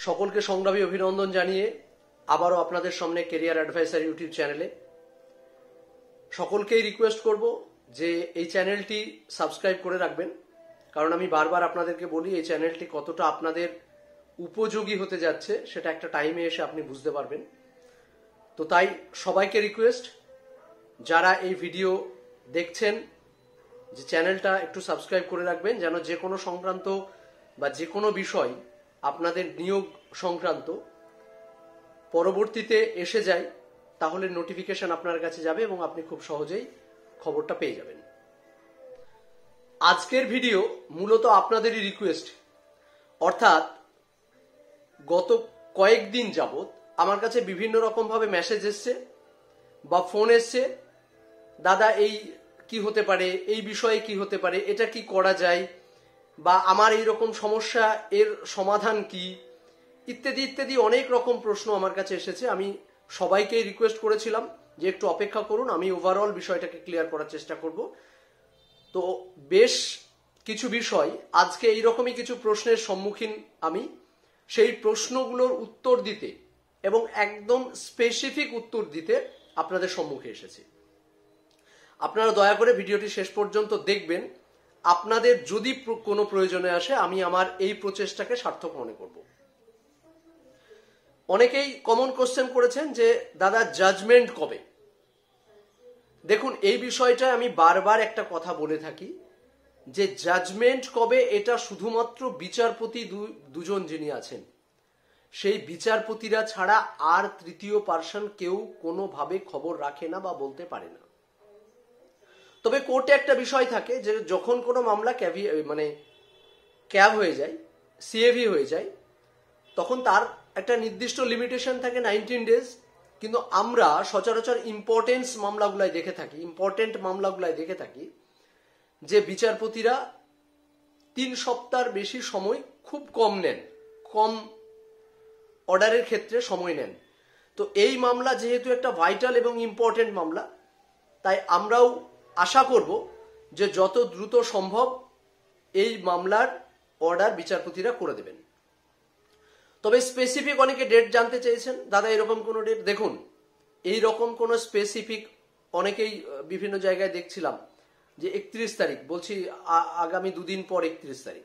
সকলকে সংগ্রামী অভিনন্দন জানিয়ে আবারও আপনাদের সামনে কেরিয়ার অ্যাডভাইসার ইউটিউব চ্যানেলে সকলকেই রিকোয়েস্ট করব যে এই চ্যানেলটি সাবস্ক্রাইব করে রাখবেন, কারণ আমি বারবার আপনাদেরকে বলি এই চ্যানেলটি কতটা আপনাদের উপযোগী হতে যাচ্ছে সেটা একটা টাইমে এসে আপনি বুঝতে পারবেন। তো তাই সবাইকে রিকোয়েস্ট, যারা এই ভিডিও দেখছেন যে চ্যানেলটা একটু সাবস্ক্রাইব করে রাখবেন, যেন যে কোনো সংক্রান্ত বা যে কোনো বিষয় আপনাদের নিয়োগ সংক্রান্ত পরবর্তীতে এসে যায়, তাহলে নোটিফিকেশন আপনার কাছে যাবে এবং আপনি খুব সহজেই খবরটা পেয়ে যাবেন। আজকের ভিডিও মূলত আপনাদেরই রিকোয়েস্ট, অর্থাৎ গত কয়েকদিন যাবত আমার কাছে বিভিন্ন রকমভাবে মেসেজ এসছে বা ফোন এসছে, দাদা এই কি হতে পারে, এই বিষয়ে কি হতে পারে, এটা কি করা যায়, বা আমার এই রকম সমস্যা এর সমাধান কি, ইত্যাদি ইত্যাদি অনেক রকম প্রশ্ন আমার কাছে এসেছে। আমি সবাইকেই রিকোয়েস্ট করেছিলাম যে একটু অপেক্ষা করুন, আমি ওভারঅল বিষয়টাকে ক্লিয়ার করার চেষ্টা করব। তো বেশ কিছু বিষয় আজকে এইরকমই কিছু প্রশ্নের সম্মুখীন আমি, সেই প্রশ্নগুলোর উত্তর দিতে এবং একদম স্পেসিফিক উত্তর দিতে আপনাদের সম্মুখে এসেছি। আপনারা দয়া করে ভিডিওটি শেষ পর্যন্ত দেখবেন। আপনাদের যদি কোনো প্রয়োজনে আসে আমি আমার এই প্রচেষ্টাকে সার্থক মনে করব। অনেকেই কমন কোশ্চেন করেছেন যে দাদা জাজমেন্ট কবে। দেখুন, এই বিষয়টা আমি বারবার একটা কথা বলে থাকি যে জাজমেন্ট কবে এটা শুধুমাত্র বিচারপতি দুজন যিনি আছেন সেই বিচারপতিরা ছাড়া আর তৃতীয় পার্সন কেউ কোনোভাবে খবর রাখে না বা বলতে পারে না। তবে কোর্টে একটা বিষয় থাকে যে যখন কোনো মামলা ক্যাব হয়ে যায়, সিএভি হয়ে যায়, তখন তার একটা নির্দিষ্ট লিমিটেশন থাকে 19 ডেজ। কিন্তু আমরা সচরাচর ইম্পর্টেন্ট মামলাগুলাই দেখে থাকি যে বিচারপতিরা 3 সপ্তাহের বেশি সময় খুব কম নেন, কম অর্ডারের ক্ষেত্রে সময় নেন। তো এই মামলা যেহেতু একটা ভাইটাল এবং ইম্পর্টেন্ট মামলা, তাই আমরাও আশা করব যে যত দ্রুত সম্ভব এই মামলার অর্ডার বিচারপতিরা করে দেবেন। তবে স্পেসিফিক অনেকে ডেট জানতে চেয়েছেন, দাদা এরকম কোনো ডেট। দেখুন, এইরকম কোনো স্পেসিফিক অনেকেই বিভিন্ন জায়গায় দেখছিলাম যে 31 তারিখ, বলছি আগামী 2 দিন পর 31 তারিখ।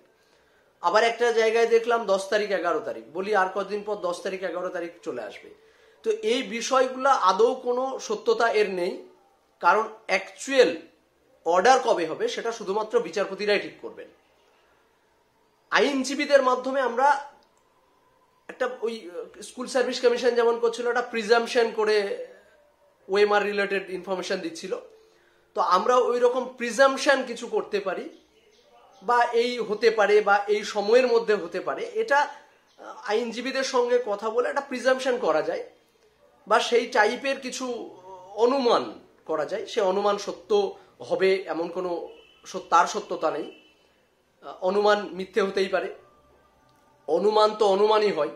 আবার একটা জায়গায় দেখলাম 10 তারিখ 11 তারিখ, বলি আর কতদিন পর 10 তারিখ 11 তারিখ চলে আসবে। তো এই বিষয়গুলো আদৌ কোনো সত্যতা এর নেই, কারণ অ্যাকচুয়াল অর্ডার কবে হবে সেটা শুধুমাত্র বিচারপতিরাই ঠিক করবেন। আইনজীবীদের মাধ্যমে আমরা একটা ওই স্কুল সার্ভিস কমিশন যেমন করছিল, একটা প্রিজাম্পশন করে ওএমআর রিলেটেড ইনফরমেশন দিচ্ছিল, তো আমরা ওই রকম প্রিজাম্পশন কিছু করতে পারি বা এই হতে পারে বা এই সময়ের মধ্যে হতে পারে, এটা আইনজীবীদের সঙ্গে কথা বলে একটা প্রিজাম্পশন করা যায় বা সেই টাইপের কিছু অনুমান করা যায়। সে অনুমান সত্য হবে এমন কোনো তার সত্যতা নেই, অনুমান মিথ্যে হতেই পারে, অনুমান তো অনুমানই হয়।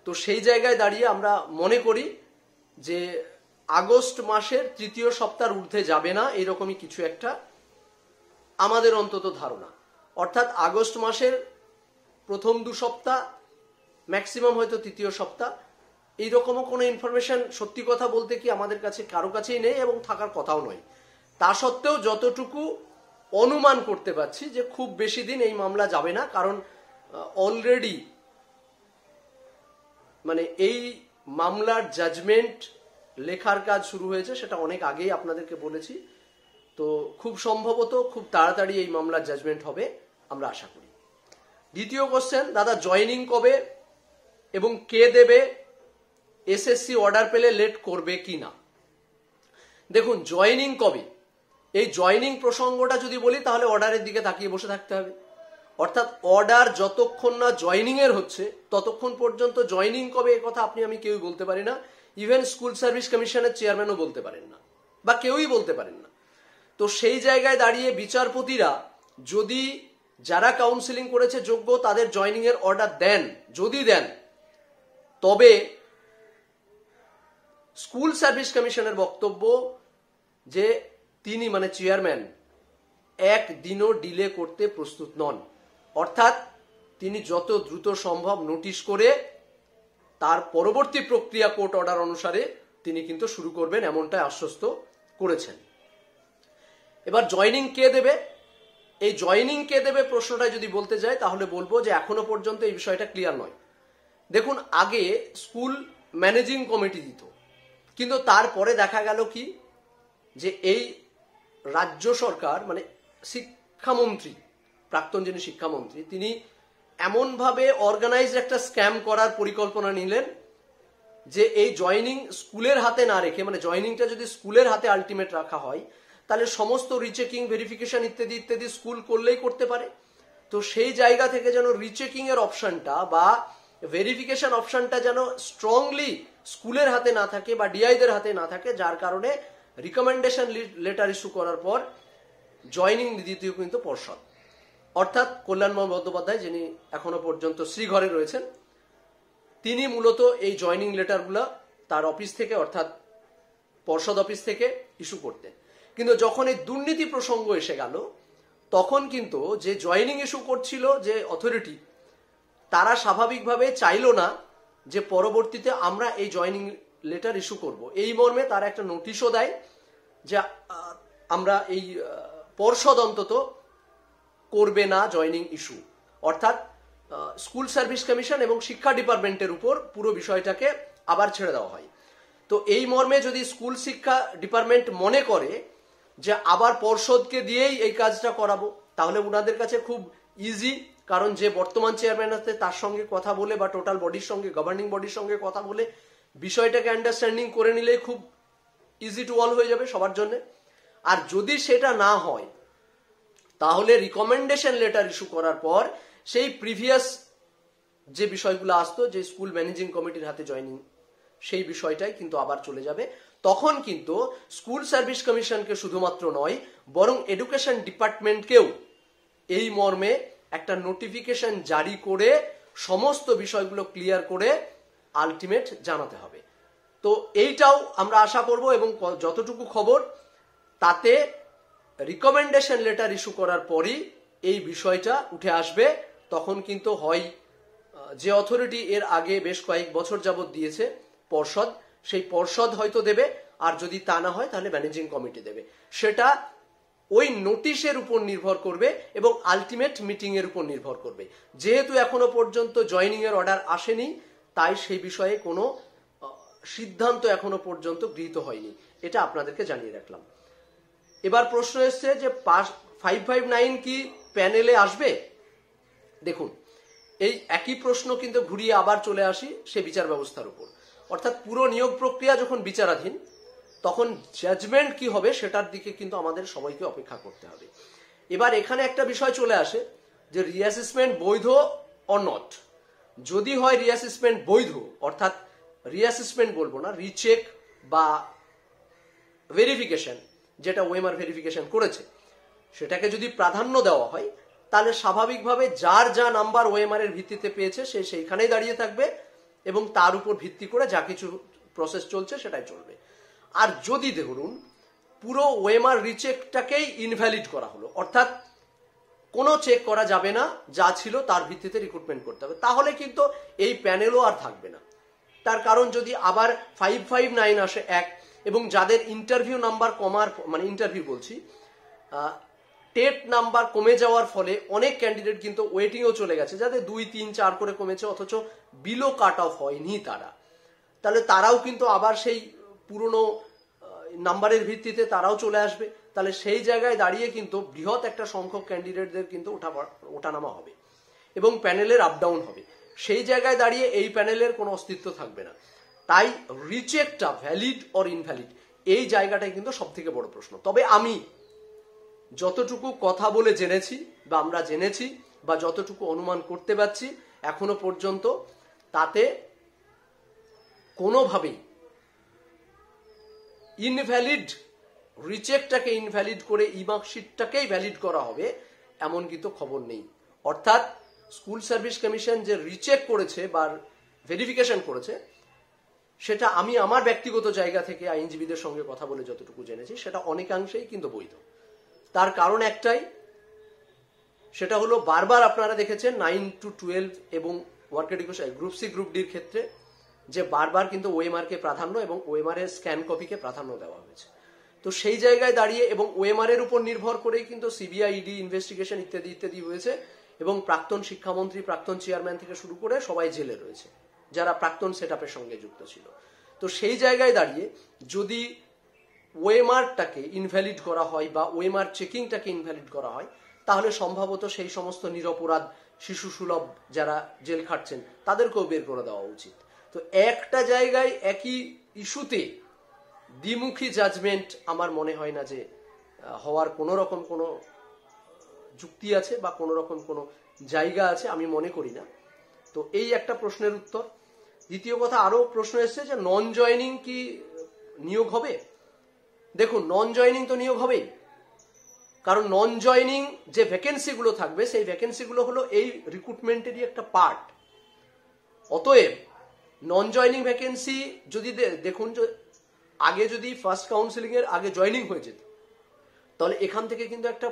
তো সেই জায়গায় দাঁড়িয়ে আমরা মনে করি যে আগস্ট মাসের 3য় সপ্তাহের ঊর্ধ্বে যাবে না, এরকমই কিছু একটা আমাদের অন্তত ধারণা। অর্থাৎ আগস্ট মাসের প্রথম 2 সপ্তাহ, ম্যাক্সিমাম হয়তো 3য় সপ্তাহ, এইরকমও কোনো ইনফরমেশন সত্যি কথা বলতে কি আমাদের কাছে কারো কাছেই নেই এবং থাকার কথাও নয়। তা সত্ত্বেও যতটুকু অনুমান করতে পারছি যে খুব বেশি দিন এই মামলা যাবে না, কারণ অলরেডি এই মামলার জাজমেন্ট লেখার কাজ শুরু হয়েছে, সেটা অনেক আগেই আপনাদেরকে বলেছি। তো খুব সম্ভবত খুব তাড়াতাড়ি এই মামলার জাজমেন্ট হবে আমরা আশা করি। দ্বিতীয় কোশ্চেন, দাদা জয়েনিং কবে এবং কে দেবে, এসএসসি অর্ডার পেলে লেট করবে কি না। দেখুন, জয়েনিং কবে, এই জয়েনিং প্রসঙ্গটা যদি বলি তাহলে অর্ডারের দিকে তাকিয়ে বসে থাকতে হবে। অর্থাৎ অর্ডার যতক্ষণ না জয়েনিং এর হচ্ছে ততক্ষণ পর্যন্ত জয়েনিং কবে এ কথা আপনি আমি কেউই বলতে পারি না। ইভেন স্কুল সার্ভিস কমিশনের চেয়ারম্যানও বলতে পারেন না বা কেউই বলতে পারেন না। তো সেই জায়গায় দাঁড়িয়ে বিচারপতিরা যদি যারা কাউন্সিলিং করেছে যোগ্য তাদের জয়েনিং এর অর্ডার দেন, যদি দেন, তবে স্কুল সার্ভিস কমিশনের বক্তব্য যে তিনি চেয়ারম্যান একদিনও ডিলে করতে প্রস্তুত নন। অর্থাৎ তিনি যত দ্রুত সম্ভব নোটিশ করে তার পরবর্তী প্রক্রিয়া কোর্ট অর্ডার অনুসারে তিনি কিন্তু শুরু করবেন, এমনটাই আশ্বস্ত করেছেন। এবার জয়েনিং কে দেবে, এই জয়েনিং কে দেবে প্রশ্নটা যদি বলতে যাই তাহলে বলবো যে এখনো পর্যন্ত এই বিষয়টা ক্লিয়ার নয়। দেখুন, আগে স্কুল ম্যানেজিং কমিটি দিত, কিন্তু তারপরে দেখা গেল কি যে এই রাজ্য সরকার মানে শিক্ষামন্ত্রী, প্রাক্তন যিনি শিক্ষামন্ত্রী, তিনি এমনভাবে অর্গানাইজড একটা স্ক্যাম করার পরিকল্পনা নিলেন যে এই জয়েনিং স্কুলের হাতে না রেখে, মানে জয়েনিংটা যদি স্কুলের হাতে আলটিমেট রাখা হয় তাহলে সমস্ত রিচেকিং, ভেরিফিকেশন ইত্যাদি ইত্যাদি স্কুল করলেই করতে পারে। তো সেই জায়গা থেকে যেন রিচেকিং এর অপশনটা বা ভেরিফিকেশন অপশনটা যেন স্ট্রংলি স্কুলের হাতে না থাকে বা ডিআইদের হাতে না থাকে, যার কারণে রিকমেন্ডেশন লেটার ইস্যু করার পর জয়েনিং দ্বিতীয় কিন্তু পর্ষদ, অর্থাৎ কল্যাণময় বন্দ্যোপাধ্যায় যিনি এখনো পর্যন্ত শ্রীঘরে রয়েছেন, তিনি মূলত এই জয়েনিং লেটারগুলো তার অফিস থেকে অর্থাৎ পর্ষদ অফিস থেকে ইস্যু করতেন। কিন্তু যখন এই দুর্নীতি প্রসঙ্গ এসে গেল তখন কিন্তু যে জয়েনিং ইস্যু করছিল যে অথরিটি, তারা স্বাভাবিকভাবে চাইলো না যে পরবর্তীতে আমরা এই জয়েনিং লেটার ইস্যু করব, এই মর্মে তারা একটা নোটিশও দেয় যে আমরা এই পর্ষদ অন্তত করবে না জয়েনিং ইস্যু, অর্থাৎ স্কুল সার্ভিস কমিশন এবং শিক্ষা ডিপার্টমেন্টের উপর পুরো বিষয়টাকে আবার ছেড়ে দেওয়া হয়। তো এই মর্মে যদি স্কুল শিক্ষা ডিপার্টমেন্ট মনে করে যে আবার পর্ষদকে দিয়েই এই কাজটা করাবো, তাহলে ওনাদের কাছে খুব ইজি, কারণ যে বর্তমান চেয়ারম্যান আছে তার সঙ্গে কথা বলে বা টোটাল বডির সঙ্গে, গভর্নিং বডির সঙ্গে কথা বলে বিষয়টাকে আন্ডারস্ট্যান্ডিং করে নিলেই খুব ইজি টু অল হয়ে যাবে সবার জন্য। আর যদি সেটা না হয় তাহলে রিকমেন্ডেশন লেটার ইস্যু করার পর সেই প্রিভিয়াস যে বিষয়গুলো আসতো যে স্কুল ম্যানেজিং কমিটির হাতে জয়েনিং, সেই বিষয়টাই কিন্তু আবার চলে যাবে। তখন কিন্তু স্কুল সার্ভিস কমিশনকে শুধুমাত্র নয় বরং এডুকেশন ডিপার্টমেন্টকেও এই মর্মে একটা নোটিফিকেশন জারি করে সমস্ত বিষয়গুলো ক্লিয়ার করে আলটিমেট জানাতে হবে। তো এইটাও আমরা আশা করব এবং যতটুকু খবর তাতে রিকমেন্ডেশন লেটার ইস্যু করার পরই এই বিষয়টা উঠে আসবে। তখন কিন্তু হয় যে অথরিটি এর আগে বেশ কয়েক বছর যাবত দিয়েছে পর্ষদ, সেই পর্ষদ হয়তো দেবে, আর যদি তা না হয় তাহলে ম্যানেজিং কমিটি দেবে। সেটা ওই নোটিশের উপর নির্ভর করবে এবং আলটিমেট মিটিং এর উপর নির্ভর করবে। যেহেতু এখনো পর্যন্ত জয়েনিং এর অর্ডার আসেনি, তাই সেই বিষয়ে কোনো সিদ্ধান্ত এখনো পর্যন্ত গৃহীত হয়নি, এটা আপনাদেরকে জানিয়ে রাখলাম। এবার প্রশ্ন এসছে যে 559 কি প্যানেলে আসবে। দেখুন, এই একই প্রশ্ন কিন্তু ঘুরিয়ে আবার চলে আসি সে বিচার ব্যবস্থার উপর, অর্থাৎ পুরো নিয়োগ প্রক্রিয়া যখন বিচারাধীন তখন জাজমেন্ট কি হবে সেটার দিকে কিন্তু আমাদের সবাইকে অপেক্ষা করতে হবে। এবার এখানে একটা বিষয় চলে আসে যে রিঅ্যাসেসমেন্ট বৈধ অর নট। যদি হয় রিঅ্যাসেসমেন্ট বৈধ, অর্থাৎ রিঅ্যাসেসমেন্ট বলবো না, রিচেক বা ভেরিফিকেশন, যেটা ওএমআর ভেরিফিকেশন করেছে সেটাকে যদি প্রাধান্য দেওয়া হয় তাহলে স্বাভাবিকভাবে যার যা নাম্বার ওএমআর এর ভিত্তিতে পেয়েছে সে সেইখানেই দাঁড়িয়ে থাকবে এবং তার উপর ভিত্তি করে যা কিছু প্রসেস চলছে সেটাই চলবে। আর যদি ধরুন পুরো ওএমআর রিচেকটাকেই ইনভ্যালিড করা হলো, অর্থাৎ কোনো চেক করা যাবে না, যা ছিল তার ভিত্তিতে রিক্রুটমেন্ট করতে হবে, তাহলে কিন্তু এই প্যানেলও আর থাকবে না। তার কারণ যদি আবার 559 আসে এক, এবং যাদের ইন্টারভিউ নাম্বার কমার, মানে ইন্টারভিউ বলছি, টেট নাম্বার কমে যাওয়ার ফলে অনেক ক্যান্ডিডেট কিন্তু ওয়েটিংও চলে গেছে, যাদের 2, 3, 4 করে কমেছে অথচ বিলো কাট অফ হয়নি তারা, তাহলে তারাও কিন্তু আবার সেই পুরনো নাম্বারের ভিত্তিতে তারাও চলে আসবে। তাহলে সেই জায়গায় দাঁড়িয়ে কিন্তু বৃহৎ একটা সংখ্যক ক্যান্ডিডেটদের কিন্তু ওঠানামা হবে এবং প্যানেলের আপ ডাউন হবে। সেই জায়গায় দাঁড়িয়ে এই প্যানেলের কোনো অস্তিত্ব থাকবে না। তাই রিচেকটা ভ্যালিড অর ইনভ্যালিড, এই জায়গাটাই কিন্তু সব থেকে বড় প্রশ্ন। তবে আমি যতটুকু কথা বলে জেনেছি বা আমরা জেনেছি বা যতটুকু অনুমান করতে পারছি এখনো পর্যন্ত, তাতে কোনোভাবেই ইনভ্যালিড, রিচেকটাকে ইনভ্যালিড করে ইমার্কশিটটাকেই ভ্যালিড করা হবে এমন কিন্তু খবর নেই। অর্থাৎ স্কুল সার্ভিস কমিশন যে রিচেক করেছে বা ভেরিফিকেশন করেছে সেটা আমি আমার ব্যক্তিগত জায়গা থেকে আইনজীবীদের সঙ্গে কথা বলে যতটুকু জেনেছি সেটা অনেকাংশেই কিন্তু বৈধ। তার কারণ একটাই, সেটা হলো বারবার আপনারা দেখেছেন 9 to 12 এবং work education group C group ডির ক্ষেত্রে যে বারবার কিন্তু ওএমআর কে প্রাধান্য এবং ওএমআর এর স্ক্যান কপিকে প্রাধান্য দেওয়া হয়েছে। তো সেই জায়গায় দাঁড়িয়ে এবং ওএমআর এর উপর নির্ভর করেই কিন্তু সিবিআই ইডি ইনভেস্টিগেশন ইত্যাদি ইত্যাদি হয়েছে এবং প্রাক্তন শিক্ষামন্ত্রী প্রাক্তন চেয়ারম্যান থেকে শুরু করে সবাই জেলে রয়েছে যারা প্রাক্তন সেটআপের সঙ্গে যুক্ত ছিল। তো সেই জায়গায় দাঁড়িয়ে যদি ওএমআরটাকে ইনভ্যালিড করা হয় বা ওএমআর চেকিংটাকে ইনভ্যালিড করা হয় তাহলে সম্ভবত সেই সমস্ত নিরপরাধ শিশু সুলভ যারা জেল খাটছেন তাদেরকেও বের করে দেওয়া উচিত। তো একটা জায়গায় একই ইস্যুতে দ্বিমুখী জাজমেন্ট আমার মনে হয় না যে হওয়ার কোনো রকম কোনো যুক্তি আছে বা কোনো রকম কোনো জায়গা আছে, আমি মনে করি না। তো এই একটা প্রশ্নের উত্তর। দ্বিতীয় কথা, আরো প্রশ্ন এসেছে যে নন জয়নিং কি নিয়োগ হবে। দেখুন, নন জয়নিং তো নিয়োগ হবেই, কারণ নন জয়নিং যে ভ্যাকেন্সিগুলো থাকবে সেই ভ্যাকেন্সিগুলো হলো এই রিক্রুটমেন্টেরই একটা পার্ট। অতএব নন জয়নিং ভ্যাকেন্সি যদি দেখুন, আগে যদি ফার্স্ট কাউন্সিলিং এর আগে জয়নিং হয়ে যেত তাহলে এখান থেকে কিন্তু একটা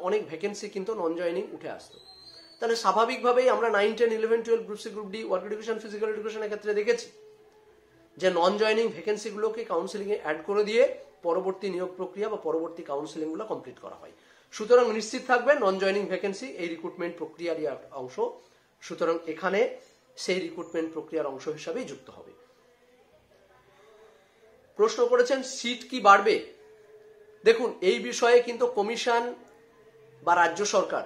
অনেক ভ্যাকেন্সি কিন্তু নন জয়নিং উঠে আসতো। তাহলে স্বাভাবিকভাবেই আমরা 9, 10, 11, 12 group C group D work education physical এডুকেশনের ক্ষেত্রে দেখেছি যে নন জয়নিং ভ্যাকেন্সিগুলোকে কাউন্সিলিং এ অ্যাড করে দিয়ে পরবর্তী নিয়োগ প্রক্রিয়া বা পরবর্তী কাউন্সিলিং গুলো কমপ্লিট করা হয়। সুতরাং নিশ্চিত থাকবে নন জয়নিং ভ্যাকেন্সি এই রিক্রুটমেন্ট প্রক্রিয়ারই অংশ, সুতরাং এখানে সেই রিক্রুটমেন্ট প্রক্রিয়ার অংশ হিসাবেই যুক্ত হবে। প্রশ্ন করেছেন সিট কি বাড়বে। দেখুন, এই বিষয়ে কিন্তু কমিশন বা রাজ্য সরকার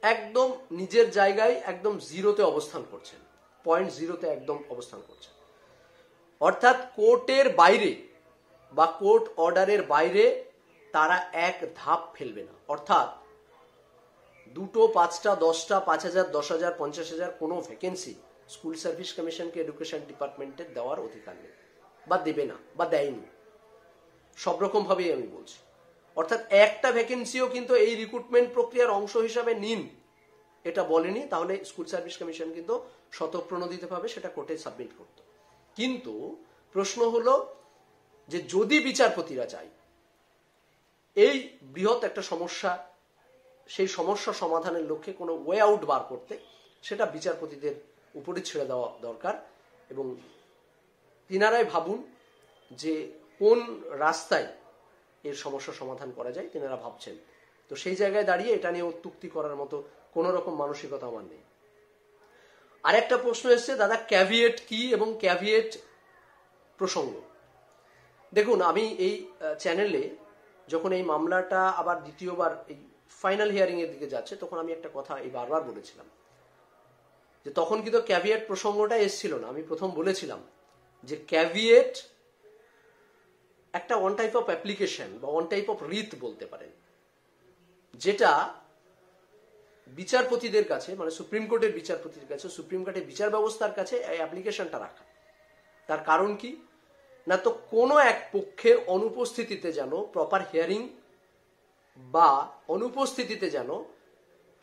একদম নিজের জায়গায় একদম জিরোতে অবস্থান করছেন, পয়েন্ট জিরোতে একদম অবস্থান করছেন। অর্থাৎ কোর্টের বাইরে বা কোর্ট অর্ডারের বাইরে তারা এক ধাপ ফেলবে না। অর্থাৎ 2, 5, 10, 5,000, 10,000, 50,000 কোনো ভ্যাকেন্সি স্কুল সার্ভিস কমিশনকে এডুকেশন ডিপার্টমেন্টের দেওয়ার অধিকার নেই বা দেবে না বা দেয়নি, সব রকম ভাবেই আমি বলছি। অর্থাৎ একটা ভ্যাকেন্সিও কিন্তু এই রিক্রুটমেন্ট প্রক্রিয়ার অংশ হিসাবে নিন এটা বলেনি, তাহলে স্কুল সার্ভিস কমিশন কিন্তু স্বতঃপ্রণোদিতভাবে সেটা কোর্টে সাবমিট করত। কিন্তু প্রশ্ন হলো যে যদি বিচারপতিরা চায় এই বৃহৎ একটা সমস্যা, সেই সমস্যা সমাধানের লক্ষ্যে কোনো ওয়ে আউট বার করতে, সেটা বিচারপতিদের উপরে ছেড়ে দেওয়া দরকার এবং তিনারাই ভাবুন যে কোন রাস্তায় এর সমস্যা সমাধান করা যায়, তিনারা ভাবছেন। তো সেই জায়গায় দাঁড়িয়ে এটা নিয়ে উত্তুক্তি করার মতো কোন রকম মানসিকতা আমার নেই। আর একটা প্রশ্ন এসছে, দাদা ক্যাভিয়েট কি এবং ক্যাভিয়েট প্রসঙ্গ। দেখুন, আমি এই চ্যানেলে যখন এই মামলাটা আবার দ্বিতীয়বার এই ফাইনাল হিয়ারিং এর দিকে যাচ্ছে তখন আমি একটা কথা এই বারবার বলেছিলাম যে তখন কিন্তু ক্যাভিয়েট প্রসঙ্গটা এসছিল না। আমি প্রথম বলেছিলাম যে ক্যাভিয়েট একটা ওয়ান টাইপ অফ অ্যাপ্লিকেশন বা ওয়ান টাইপ অফ রিট বলতে পারেন, যেটা বিচারপতিদের কাছে মানে সুপ্রিম কোর্টের বিচারপতির কাছে, সুপ্রিম কোর্টের বিচার ব্যবস্থার কাছে এই অ্যাপ্লিকেশনটা রাখা। তার কারণ কি না, তো কোনো এক পক্ষের অনুপস্থিতিতে যেন প্রপার হিয়ারিং বা অনুপস্থিতিতে যেন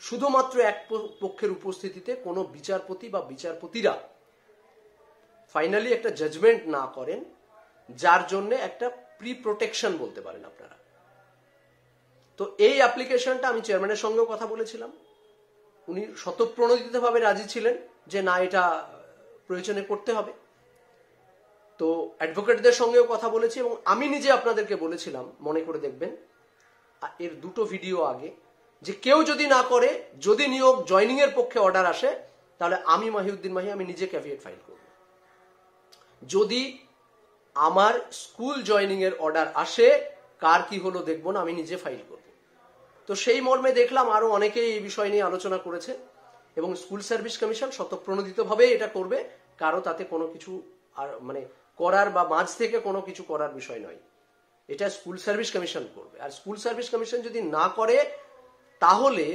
শুধুমাত্র এক পক্ষের উপস্থিতিতে কোনো বিচারপতি বা বিচারপতিরা ফাইনালি একটা জাজমেন্ট না করেন, যার জন্য একটা প্রি প্রোটেকশন বলতে পারেন আপনারা। তো এই অ্যাপ্লিকেশনটা আমি চেয়ারম্যানের সঙ্গেও কথা বলেছিলাম, উনি স্বতঃপ্রণোদিতভাবে রাজি ছিলেন যে না এটা প্রয়োজনে করতে হবে। তো অ্যাডভোকেটদের সঙ্গেও কথা বলেছি এবং আমি নিজে আপনাদেরকে বলেছিলাম, মনে করে দেখবেন এর 2টো ভিডিও আগে, যে কেউ যদি না করে, যদি নিয়োগ জয়নিং এর পক্ষে অর্ডার আসে তাহলে আমি মাহিউদ্দিন মাহি আমি নিজে ক্যাভিয়েট ফাইল করব। যদি আমার স্কুল জয়নিং এর অর্ডার আসে, কার কি হলো দেখবো না, আমি নিজে ফাইল করব। তো সেই মর্মে দেখলাম আরো অনেকেই এই বিষয় নিয়ে আলোচনা করেছে এবং স্কুল সার্ভিস কমিশন স্বতঃপ্রণোদিতভাবে এটা করবে, কারো তাতে কোনো কিছু আর মানে করার বা মাঝ থেকে কোনো কিছু করার বিষয় নয়, এটা স্কুল সার্ভিস কমিশন করবে। আর স্কুল সার্ভিস কমিশন যদি না করে তাহলে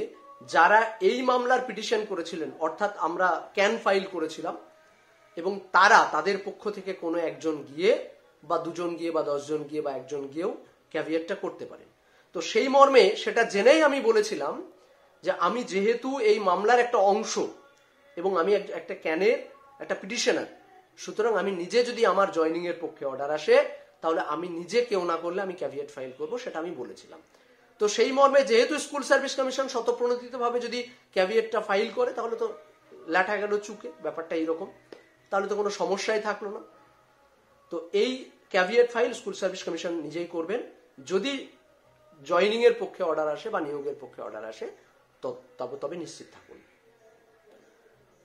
যারা এই মামলার পিটিশন করেছিলেন, অর্থাৎ আমরা ক্যান ফাইল করেছিলাম, এবং তাদের পক্ষ থেকে কোনো একজন গিয়ে বা 2 জন গিয়ে বা 10 জন গিয়ে বা 1 জন গিয়েও ক্যাভিয়েটটা করতে পারেন। তো সেই মর্মে সেটা জেনেই আমি বলেছিলাম যে আমি যেহেতু এই মামলার একটা অংশ এবং আমি একটা ক্যানের একটা পিটিশনার, সুতরাং আমি নিজে যদি আমার জয়নিং এর পক্ষে অর্ডার আসে তাহলে আমি নিজে কেউ না করলে আমি ক্যাভিয়েট ফাইল করব, সেটা আমি বলেছিলাম। তো সেই মর্মে যেহেতু স্কুল সার্ভিস কমিশন স্বতঃপ্রণোদিতভাবে যদি ক্যাভিয়েটটা ফাইল করে, তাহলে তো ল্যাঠা গেল চুকে, ব্যাপারটা এইরকম, তাহলে তো কোনো সমস্যাই থাকলো না। তো এই caveat file school service commission নিজেই করবেন। যদি জয়নিং এর পক্ষে অর্ডার আসে বা নিয়োগের পক্ষে অর্ডার আসে তবে নিশ্চিত থাকুন।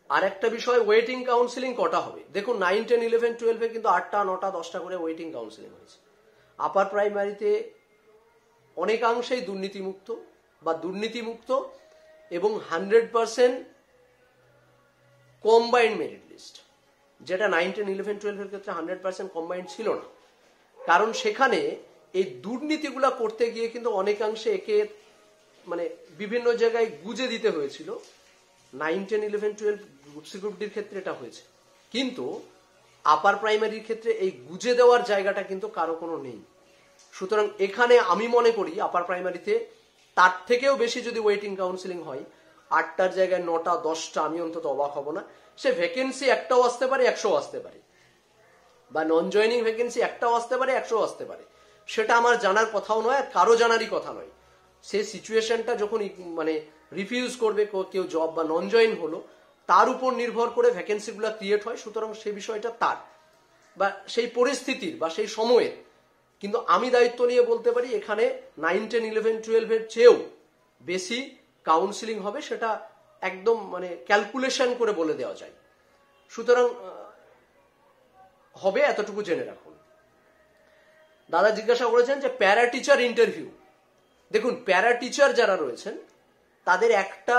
আর একটা বিষয়, ওয়েটিং কাউন্সিলিং কটা হবে? দেখুন 9, 10, 11, 12-এ কিন্তু 8টা, 9টা, 10টা করে ওয়েটিং কাউন্সিলিং হয়েছে। আপার প্রাইমারিতে অনেকাংশেই দুর্নীতিমুক্ত বা দুর্নীতিমুক্ত এবং 100% কম্বাইন্ড মেরিট লিস্ট, যেটা 9, 10, 11, 12-এর ক্ষেত্রে 100% কম্বাইন্ড ছিল না। কারণ সেখানে এই দুর্নীতিগুলা করতে গিয়ে কিন্তু অনেকাংশে একে মানে বিভিন্ন জায়গায় গুজে দিতে হয়েছিল। 9, 10, 11, 12 গ্রুপ সি গ্রুপ ডির ক্ষেত্রে এটা হয়েছে, কিন্তু আপার প্রাইমারির ক্ষেত্রে এই গুজে দেওয়ার জায়গাটা কিন্তু কারো কোনো নেই। সুতরাং এখানে আমি মনে করি আপার প্রাইমারিতে তার থেকেও বেশি যদি ওয়েটিং কাউন্সিলিং হয়, 8টার জায়গায় 9টা, 10টা, আমি অন্তত অবাক হব না। সে ভ্যাকেন্সি একটাও আসতে পারে, 100 আসতে পারে, বা নন জয়নিং ভ্যাকেন্সি একটাও আসতে পারে, 100 আসতে পারে। সেটা আমার জানার কথাও নয়, আর কারো জানারই কথা নয়। সে সিচুয়েশনটা যখন মানে রিফিউজ করবে কেউ জব বা নন জয়েন হলো, তার উপর নির্ভর করে ভ্যাকেন্সিগুলো ক্রিয়েট হয়। সুতরাং সেই বিষয়টা তার বা সেই পরিস্থিতির বা সেই সময়ের। কিন্তু আমি দায়িত্ব নিয়ে বলতে পারি এখানে 9, 10, 11, 12-এর চেয়েও বেশি কাউন্সিলিং হবে, সেটা একদম মানে ক্যালকুলেশন করে বলে দেওয়া যায়। সুতরাং হবে, এতটুকু জেনে রাখুন। দাদা জিজ্ঞাসা করেছেন যে প্যারা টিচার ইন্টারভিউ। দেখুন, প্যারা টিচার যারা রয়েছেন তাদের একটা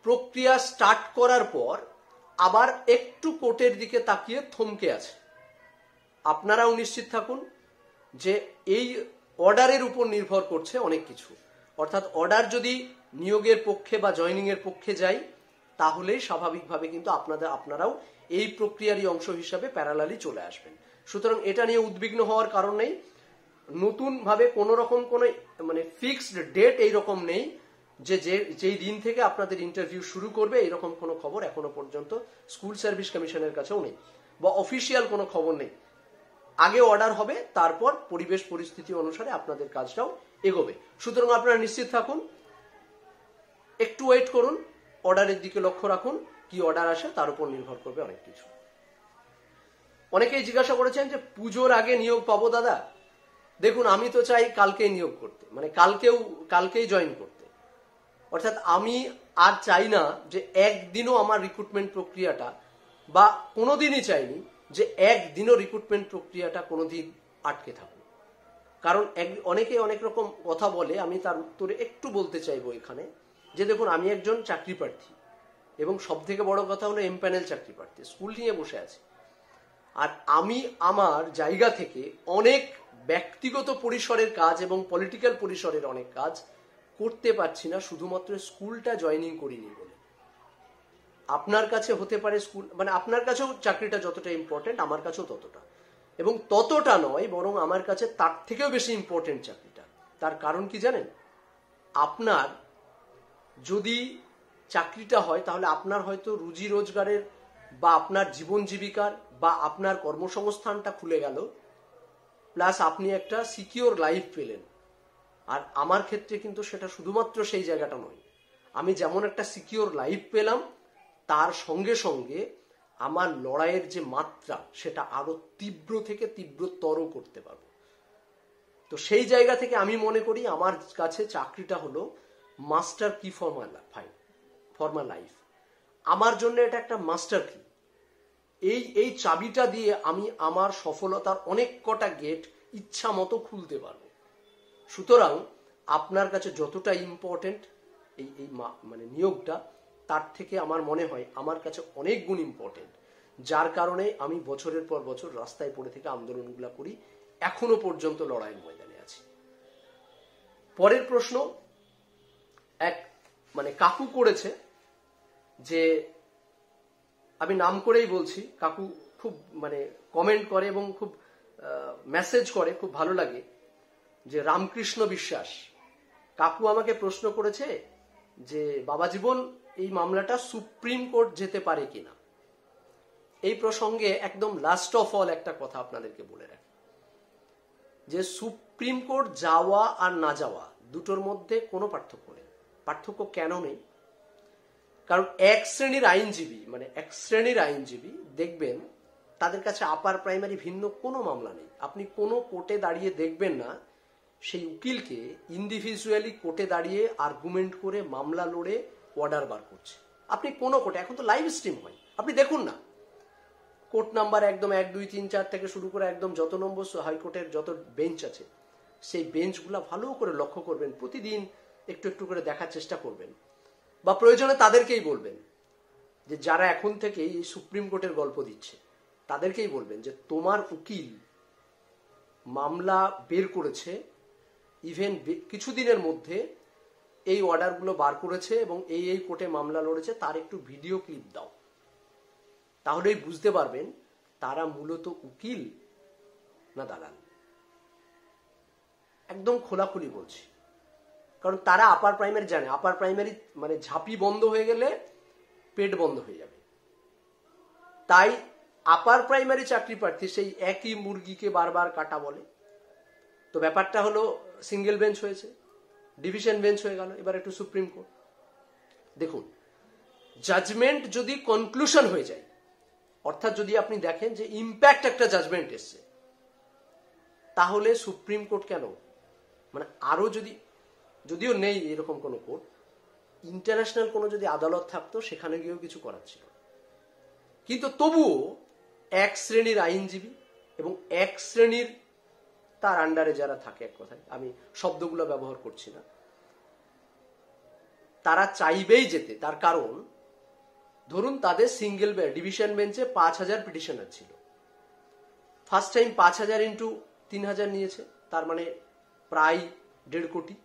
প্রক্রিয়া স্টার্ট করার পর আবার একটু কোর্টের দিকে তাকিয়ে থমকে আছে। আপনারাও নিশ্চিত থাকুন যে এই অর্ডারের উপর নির্ভর করছে অনেক কিছু। অর্থাৎ অর্ডার যদি নিয়োগের পক্ষে বা জয়নিং এর পক্ষে যায়, তাহলেই স্বাভাবিকভাবে কিন্তু আপনারাও এই প্রক্রিয়ারই অংশ হিসাবে প্যারালালি চলে আসবেন। সুতরাং এটা নিয়ে উদ্বিগ্ন হওয়ার কারণ নেই। নতুন ভাবে কোন রকম কোন মানে ফিক্সড ডেট এইরকম নেই যে যেই দিন থেকে আপনাদের ইন্টারভিউ শুরু করবে, এরকম কোনো খবর এখনো পর্যন্ত স্কুল সার্ভিস কমিশনের কাছেও নেই, বা অফিসিয়াল কোনো খবর নেই। আগে অর্ডার হবে, তারপর পরিবেশ পরিস্থিতি অনুসারে আপনাদের কাজটাও এগোবে। সুতরাং আপনারা নিশ্চিত থাকুন, একটু ওয়েট করুন, অর্ডারের দিকে লক্ষ্য রাখুন, কি অর্ডার আসে তার উপর নির্ভর করবে অনেক কিছু। অনেকেই জিজ্ঞাসা করেছেন যে পুজোর আগে নিয়োগ পাবো দাদা। দেখুন, আমি তো চাই কালকেই নিয়োগ করতে, মানে কালকেই জয়েন করতে। অর্থাৎ আমি আর চাই না যে একদিনও আমার রিক্রুটমেন্ট প্রক্রিয়াটা, বা কোনোদিনই চাইনি যে একদিনও রিক্রুটমেন্ট প্রক্রিয়াটা কোনোদিন আটকে থাকুক। কারণ অনেকে অনেক রকম কথা বলে, আমি তার উত্তরে একটু বলতে চাইবো এখানে যে দেখুন, আমি একজন চাকরি প্রার্থী এবং সব থেকে বড় কথা হলো এমপ্যানেল চাকরি প্রার্থী, স্কুল নিয়ে বসে আছি। আর আমি আমার জায়গা থেকে অনেক ব্যক্তিগত পরিসরের কাজ এবং পলিটিক্যাল পরিসরের অনেক কাজ করতে পারছি না, শুধুমাত্র স্কুলটা জয়েনিং করিনি বলে। আপনার কাছে হতে পারে স্কুল, মানে আপনার কাছেও চাকরিটা যতটা ইম্পর্টেন্ট, আমার কাছেও ততটা, এবং ততটা নয় বরং আমার কাছে তার থেকেও বেশি ইম্পর্টেন্ট চাকরিটা। তার কারণ কি জানেন? আপনার যদি চাকরিটা হয়, তাহলে আপনার হয়তো রুজি রোজগারের বা আপনার জীবন জীবিকার বা আপনার কর্মসংস্থানটা খুলে গেল, প্লাস আপনি একটা সিকিওর লাইফ পেলেন। আর আমার ক্ষেত্রে কিন্তু সেটা শুধুমাত্র সেই জায়গাটা নয়। আমি যেমন একটা সিকিওর লাইফ পেলাম, তার সঙ্গে সঙ্গে আমার লড়াইয়ের যে মাত্রা, সেটা আরো তীব্র থেকে তীব্রতর করতে পারবো। তো সেই জায়গা থেকে আমি মনে করি আমার কাছে চাকরিটা হলো মাস্টার কি ফর মাই লাইফ। আমার জন্য এটা একটা মাস্টার কি। এই চাবিটা দিয়ে আমি আমার সফলতার অনেক কটা গেট ইচ্ছা মতো খুলতে পারবো। সুতরাং আপনার কাছে যতটা ইম্পর্টেন্ট এই মানে নিয়োগটা, তার থেকে আমার মনে হয় আমার কাছে অনেক গুণ ইম্পর্টেন্ট, যার কারণে আমি বছরের পর বছর রাস্তায় পড়ে থেকে আন্দোলনগুলো করি, এখনো পর্যন্ত লড়াইয়ের ময়দানে আছি। পরের প্রশ্ন এক মানে কাকু করেছে, যে আমি নাম করেই বলছি, কাকু খুব মানে কমেন্ট করে এবং খুব মেসেজ করে, খুব ভালো লাগে, যে রামকৃষ্ণ বিশ্বাস কাকু আমাকে প্রশ্ন করেছে যে বাবা জীবন, এই মামলাটা সুপ্রিম কোর্ট যেতে পারে কিনা। এই প্রসঙ্গে একদম লাস্ট অফ অল একটা কথা আপনাদেরকে বলে রাখি, যে সুপ্রিম কোর্ট যাওয়া আর না যাওয়া দুটোর মধ্যে কোনো পার্থক্য নেই। পার্থক্য কেন নেই? কারণ এক শ্রেণীর আইনজীবী দেখবেন তাদের কাছে আপার প্রাইমারি ভিন্ন কোনো মামলা নেই। আপনি কোনো কোর্টে দাঁড়িয়ে দেখবেন না সেই উকিলকে ইন্ডিভিজুয়ালি কোর্টে দাঁড়িয়ে আর্গুমেন্ট করে মামলা লড়ে অর্ডার বার করছে। আপনি কোনো কোর্টে, এখন তো লাইভ স্ট্রিম হয়, আপনি দেখুন না, কোর্ট নাম্বার একদম 1, 2, 3, 4 থেকে শুরু করে একদম যত নম্বর হাইকোর্টের যত বেঞ্চ আছে সেই বেঞ্চগুলো ভালো করে লক্ষ্য করবেন, প্রতিদিন একটু একটু করে দেখার চেষ্টা করবেন, বা প্রয়োজনে তাদেরকেই বলবেন যে যারা এখন থেকে এই সুপ্রিম কোর্টের গল্প দিচ্ছে তাদেরকেই বলবেন যে তোমার উকিল মামলা বের করেছে, ইভেন কিছুদিনের মধ্যে এই অর্ডারগুলো বার করেছে এবং এই কোর্টে মামলা লড়েছে, তার একটু ভিডিও ক্লিপ দাও। তাহলেই বুঝতে পারবেন তারা মূলত উকিল না দালাল। একদম খোলাখুলি বলছি, কারণ তারা আপার প্রাইমারি জানে, আপার প্রাইমারি মানে ঝাঁপি বন্ধ হয়ে গেলে পেট বন্ধ হয়ে যাবে। তাই আপার প্রাইমারি চাকরি প্রার্থী সেই একই মুরগিকে বারবার কাটা বলে। তো ব্যাপারটা হলো সিঙ্গেল বেঞ্চ হয়েছে, ডিভিশন বেঞ্চ হয়ে গেল, এবার একটু সুপ্রিম কোর্ট। দেখুন, জাজমেন্ট যদি কনক্লুশন হয়ে যায়, অর্থাৎ যদি আপনি দেখেন যে ইম্প্যাক্ট একটা জাজমেন্ট এসছে, তাহলে সুপ্রিম কোর্ট কেন, মানে আরো যদিও নেই এরকম কোনো কোর্ট, ইন্টারন্যাশনাল কোনো যদি আদালত থাকতো সেখানে গিয়েও কিছু করার ছিল। কিন্তু তবুও এক শ্রেণীর আইনজীবী এবং এক শ্রেণীর তার আন্ডারে যারা থাকে, এক কথায় আমি শব্দগুলো ব্যবহার করছি না, তারা চাইবেই যেতে। তার কারণ ধরুন তাদের সিঙ্গেল ডিভিশন বেঞ্চে 5,000 পিটিশনার ছিল, ফার্স্ট টাইম 5,000 ইন্টু 3,000 নিয়েছে, তার মানে প্রায় 1.5 কোটি।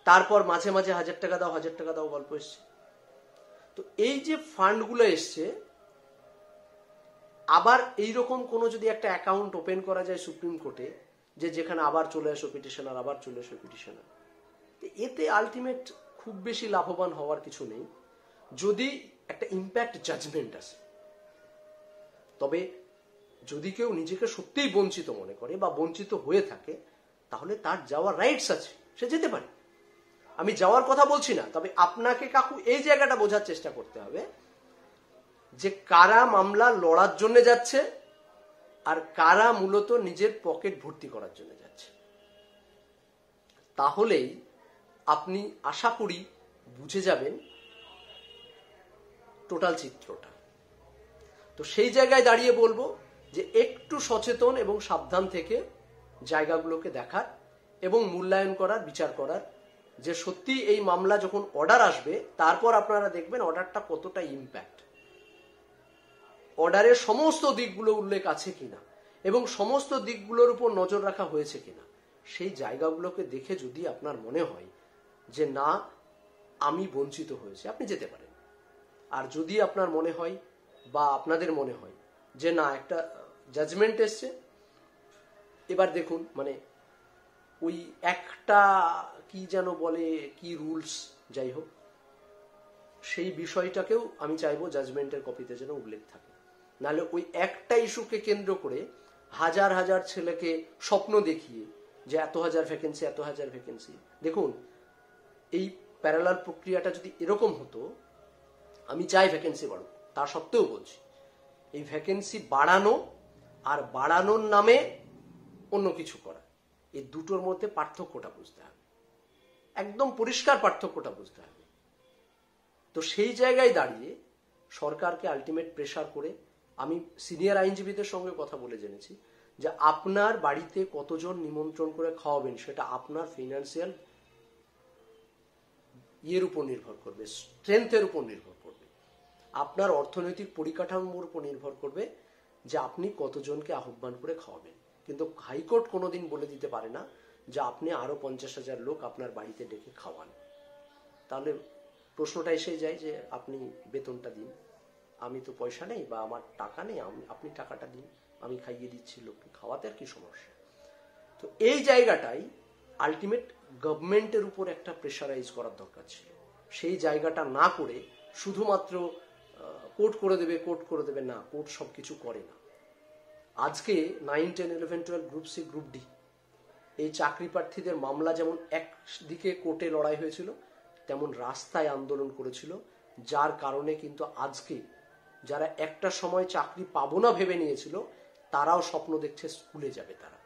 তারপর মাঝে মাঝে 1,000 টাকা দাও 1,000 টাকা দাও গল্প এসছে। তো এই যে ফান্ডগুলো এসছে, আবার এইরকম কোনো যদি একটা অ্যাকাউন্ট ওপেন করা যায় সুপ্রিম কোর্টে, যেখানে আবার চলে আসো পিটিশনার, আবার চলে আসো পিটিশনার, এতে আলটিমেট খুব বেশি লাভবান হওয়ার কিছু নেই যদি একটা ইম্প্যাক্ট জাজমেন্ট আসে। তবে যদি কেউ নিজেকে সত্যিই বঞ্চিত মনে করে বা বঞ্চিত হয়ে থাকে, তাহলে তার যাওয়ার রাইটস আছে, সে যেতে পারে। আমি যাওয়ার কথা বলছি না, তবে আপনাকে কাকু এই জায়গাটা বোঝার চেষ্টা করতে হবে যে কারা মামলা লড়ার জন্য যাচ্ছে আর কারা মূলত নিজের পকেট ভর্তি করার জন্য যাচ্ছে। তাহলেই আপনি আশা করি বুঝে যাবেন টোটাল চিত্রটা। তো সেই জায়গায় দাঁড়িয়ে বলবো যে একটু সচেতন এবং সাবধান থেকে জায়গাগুলোকে দেখার এবং মূল্যায়ন করার, বিচার করার, যে সত্যি এই মামলা যখন অর্ডার আসবে তারপর আপনারা দেখবেন অর্ডারটা কতটা ইম্প্যাক্ট, অর্ডারের সমস্ত দিকগুলো উল্লেখ আছে কিনা এবং সমস্ত দিকগুলোর উপর নজর রাখা হয়েছে কিনা। সেই জায়গাগুলোকে দেখে যদি আপনার মনে হয় যে না আমি বঞ্চিত হয়েছে, আপনি যেতে পারেন। আর যদি আপনার মনে হয় বা আপনাদের মনে হয় যে না একটা জাজমেন্ট এসছে, এবার দেখুন মানে ওই একটা কি যেন বলে কি রুলস, যাই হোক সেই বিষয়টাকেও আমি চাইবো জাজমেন্টের কপিতে যেন উল্লেখ থাকে। নাহলে ওই একটা ইস্যুকে কেন্দ্র করে হাজার হাজার ছেলেকে স্বপ্ন দেখিয়ে যে এত হাজার ভ্যাকেন্সি, এত হাজার ভ্যাকেন্সি। দেখুন এই প্যারালাল প্রক্রিয়াটা যদি এরকম হতো, আমি চাই ভ্যাকেন্সি বাড়ুক, তা সত্ত্বেও বলছি এই ভ্যাকেন্সি বাড়ানো আর বাড়ানোর নামে অন্য কিছু করা, এই দুটোর মধ্যে পার্থক্যটা বুঝতে হবে, একদম পরিষ্কার পার্থক্যটা বুঝতে হবে। তো সেই জায়গায় দাঁড়িয়ে সরকারকে আলটিমেট প্রেসার করে, আমি সিনিয়র আইনজীবীদের সঙ্গে কথা বলে জেনেছি যে আপনার বাড়িতে কতজন নিমন্ত্রণ করে খাওয়াবেন সেটা আপনার ফিনান্সিয়াল ইয়ের উপর নির্ভর করবে, স্ট্রেংথের উপর নির্ভর করবে, আপনার অর্থনৈতিক পরিকাঠামোর উপর নির্ভর করবে যে আপনি কতজনকে আহ্বান করে খাওয়াবেন। কিন্তু হাইকোর্ট কোনোদিন বলে দিতে পারে না যে আপনি আরো 50,000 লোক আপনার বাড়িতে ডেকে খাওয়ান। তাহলে প্রশ্নটা এসে যায় যে আপনি বেতনটা দিন, আমি তো পয়সা নেই বা আমার টাকা নেই, আপনি টাকাটা দিন, আমি খাইয়ে দিচ্ছি লোককে, খাওয়াতে আর কি সমস্যা। তো এই জায়গাটাই আলটিমেট গভর্নমেন্টের উপর একটা প্রেশারাইজ করার দরকার ছিল। সেই জায়গাটা না করে শুধুমাত্র কোর্ট করে দেবে, কোর্ট করে দেবে, না, কোর্ট সবকিছু করে না। আজকে 9, 10, 11, 12 গ্রুপ সি, গ্রুপ ডি এই চাকরি প্রার্থীদের মামলা যেমন একদিকে কোর্টে লড়াই হয়েছিল, তেমন রাস্তায় আন্দোলন করেছিল, যার কারণে কিন্তু আজকে যারা একটা সময় চাকরি পাবো না ভেবে নিয়েছিল তারাও স্বপ্ন দেখছে স্কুলে যাবে তারা,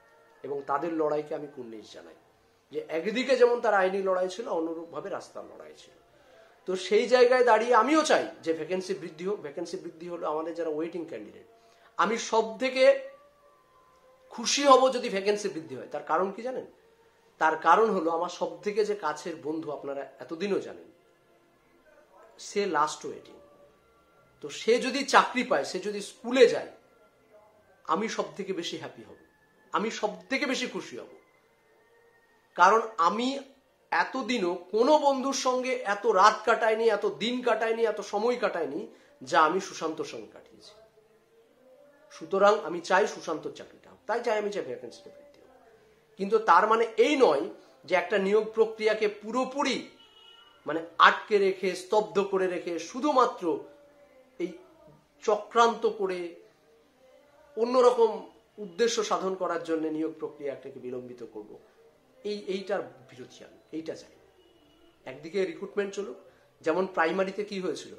এবং তাদের লড়াইকে আমি কুর্নিশ জানাই যে একদিকে যেমন তার আইনি লড়াই ছিল, অনুরূপভাবে রাস্তার লড়াই ছিল। তো সেই জায়গায় দাঁড়িয়ে আমিও চাই যে ভ্যাকেন্সি বৃদ্ধি হোক। ভ্যাকেন্সি বৃদ্ধি হলো আমাদের যারা ওয়েটিং ক্যান্ডিডেট, আমি সব থেকে খুশি হব যদি ভ্যাকেন্সি বৃদ্ধি হয়। তার কারণ কি জানেন? তার কারণ হলো আমার সব থেকে যে কাছের বন্ধু, আপনারা এতদিনও জানেন, সে লাস্ট ওয়েটিং। তো সে যদি চাকরি পায়, সে যদি স্কুলে যায়, আমি সব থেকে বেশি হ্যাপি হব, আমি সব থেকে বেশি খুশি হব। কারণ আমি এতদিনও কোনো বন্ধুর সঙ্গে এত রাত কাটাইনি, এত দিন কাটাইনি, এত সময় কাটাইনি যা আমি সুশান্তর সঙ্গে কাটিয়েছি। সুতরাং আমি চাই সুশান্তর চাকরিটা হোক, তাই চাই আমি চাই ভ্যাকেন্সিটা বৃদ্ধি হোক। কিন্তু তার মানে এই নয় যে একটা নিয়োগ প্রক্রিয়াকে পুরোপুরি মানে আটকে রেখে, স্তব্ধ করে রেখে, শুধুমাত্র এই চক্রান্ত করে অন্যরকম উদ্দেশ্য সাধন করার জন্য নিয়োগ প্রক্রিয়াটাকে বিলম্বিত করব, এইটার বিরোধী আমি, এইটা চাই। একদিকে রিক্রুটমেন্ট চলুক, যেমন প্রাইমারিতে কি হয়েছিল,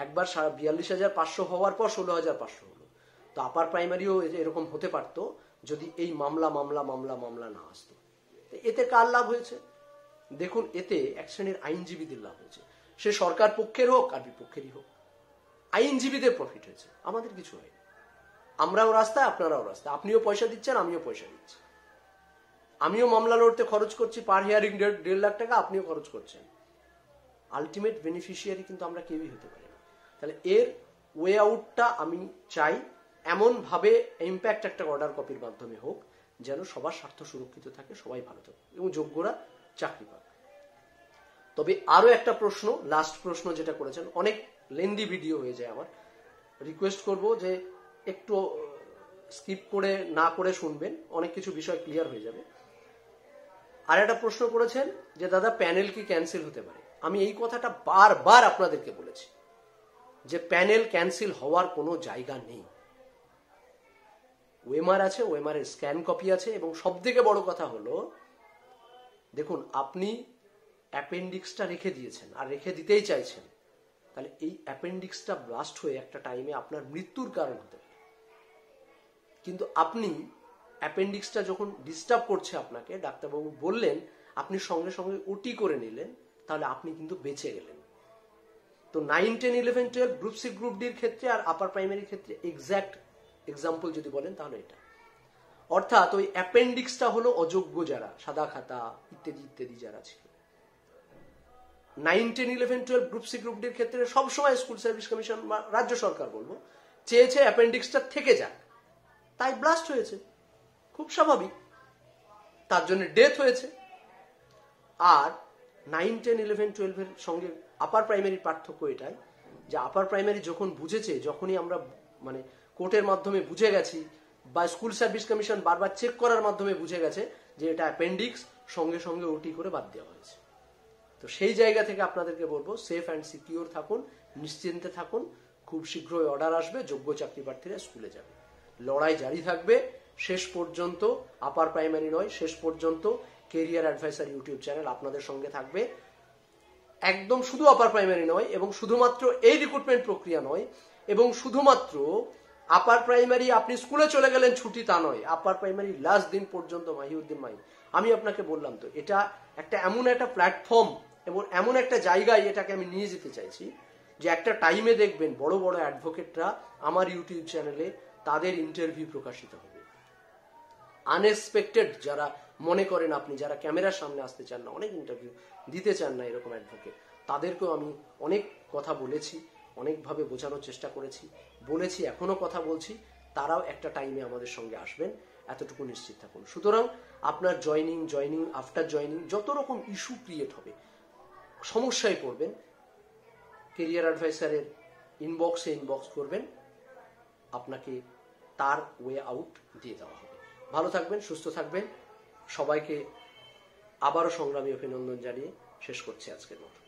একবার 42,500 হওয়ার পর 16,500 হলো। তো আপার প্রাইমারিও এরকম হতে পারত যদি এই মামলা না আসতো। এতে কার লাভ হয়েছে? দেখুন, এতে এক শ্রেণীর আইনজীবীদের লাভ হয়েছে, সে সরকার পক্ষের হোক আর বিপক্ষেরই হোক, আইনজীবীদের প্রফিট হয়েছে, আমাদের কিছু হয়নি। আমরাও রাস্তায়, আপনারাও রাস্তায়, আপনিও পয়সা দিচ্ছেন, আমিও পয়সা দিচ্ছি, আমিও মামলা লড়তে খরচ করছি পার হিয়ারিং 1.5 লাখ টাকা, আপনিও খরচ করছেন। আলটিমেট বেনিফিশিয়ারি কিন্তু আমরা কেউই হতে পারি না। তাহলে এর ওয়ে আউটটা আমি চাই এমন ভাবে ইম্প্যাক্ট একটা অর্ডার কপির মাধ্যমে হোক যেন সবার স্বার্থ সুরক্ষিত থাকে, সবাই ভালো থাকে এবং যোগ্যরা চাকরি পাক। তবে আরো একটা প্রশ্ন, লাস্ট প্রশ্ন যেটা করেছেন, অনেক লেন্দি ভিডিও হয়ে যায়, আমার রিকোয়েস্ট করব যে একটু স্কিপ করে না করে শুনবেন, অনেক কিছু বিষয় ক্লিয়ার হয়ে যাবে। আর একটা প্রশ্ন করেছেন যে দাদা প্যানেল কি ক্যান্সেল হতে পারে? আমি এই কথাটা বারবার আপনাদেরকে বলেছি যে প্যানেল ক্যান্সেল হওয়ার কোনো জায়গা নেই। ওএমআর আছে, ওএমআর এর স্ক্যান কপি আছে, এবং সব থেকে বড় কথা হলো, দেখুন আপনি অ্যাপেন্ডিক্সটা রেখে দিয়েছেন আর রেখে দিতেই চাইছেন, তাহলে এই অ্যাপেন্ডিক্সটা ব্লাস্ট হয়ে একটা টাইমে আপনার মৃত্যুর কারণ হতে পারে। কিন্তু আপনি অ্যাপেন্ডিক্সটা যখন ডিস্টার্ব করছে আপনাকে, ডাক্তারবাবু বললেন, আপনি সঙ্গে সঙ্গে ওটি করে নিলেন, তাহলে আপনি কিন্তু বেঁচে গেলেন। তো 9, 10, 11, 12 গ্রুপ সি গ্রুপ ডির ক্ষেত্রে আর আপার প্রাইমারির ক্ষেত্রে এক্সাক্ট এক্সাম্পল যদি বলেন তাহলে এটা, অর্থাৎ ওই অ্যাপেন্ডিক্সটা হলো অযোগ্য যারা, সাদা খাতা ইত্যাদি ইত্যাদি যারা ছিল। 9, 10, 11, 12 গ্রুপ সি গ্রুপ ডির ক্ষেত্রে সবসময় স্কুল সার্ভিস কমিশন বা রাজ্য সরকার বলবো চেয়েছে অ্যাপেন্ডিক্সটা থেকে যাক, তাই ব্লাস্ট হয়েছে, খুব স্বাভাবিক, তার জন্য ডেথ হয়েছে। আর 9, 10, 11, 12 এর সঙ্গে আপার প্রাইমারির পার্থক্য এটাই যে আপার প্রাইমারি যখন বুঝেছে, যখনই আমরা মানে কোর্টের মাধ্যমে বুঝে গেছি বা স্কুল সার্ভিস কমিশন বারবার চেক করার মাধ্যমে বুঝে গেছে যে এটা অ্যাপেন্ডিক্স, সঙ্গে সঙ্গে ওটি করে বাদ দেওয়া হয়েছে। তো সেই জায়গা থেকে আপনাদেরকে বলবো সেফ অ্যান্ড সিকিউর থাকুন, নিশ্চিন্তে থাকুন, খুব শীঘ্রই অর্ডার আসবে, যোগ্য চাকরি প্রার্থীরা স্কুলে যাবে, লড়াই জারি থাকবে শেষ পর্যন্ত। আপার প্রাইমারি নয়, শেষ পর্যন্ত কেরিয়ার অ্যাডভাইসার ইউটিউব চ্যানেল আপনাদের সঙ্গে থাকবে, একদম শুধু আপার প্রাইমারি নয়, এবং শুধুমাত্র এই রিক্রুটমেন্ট প্রক্রিয়া নয়, এবং শুধুমাত্র আপার প্রাইমারি আপনি স্কুলে চলে গেলেন ছুটি তা নয়, আপার প্রাইমারি লাস্ট দিন পর্যন্ত মাহিউদ্দিন মাহি। আমি আপনাকে বললাম তো, এটা একটা এমন একটা প্ল্যাটফর্ম এবং এমন একটা জায়গায় এটাকে আমি নিয়ে যেতে চাইছি যে একটা টাইমে দেখবেন বড় বড় অ্যাডভোকেটরা আমার ইউটিউব চ্যানেলে তাদের ইন্টারভিউ প্রকাশিত হবে। আনএক্সপেক্টেড যারা মনে করেন আপনি, যারা ক্যামেরার সামনে আসতে চান না, অনেক ইন্টারভিউ দিতে চান না, এরকম অ্যাডভোকেট, তাদেরকেও আমি অনেক কথা বলেছি, অনেকভাবে বোঝানোর চেষ্টা করেছি, এখনো কথা বলছি, তারাও একটা টাইমে আমাদের সঙ্গে আসবেন, এতটুকু নিশ্চিত থাকুন। সুতরাং আপনার জয়নিং আফটার জয়নিং যত রকম ইস্যু ক্রিয়েট হবে, সমস্যায় পড়বেন, কেরিয়ার অ্যাডভাইসারের ইনবক্স করবেন, আপনাকে তার ওয়ে আউট দিয়ে দেওয়া হবে। ভালো থাকবেন, সুস্থ থাকবেন, সবাইকে আবারও সংগ্রামী অভিনন্দন জানিয়ে শেষ করছি আজকের মতো।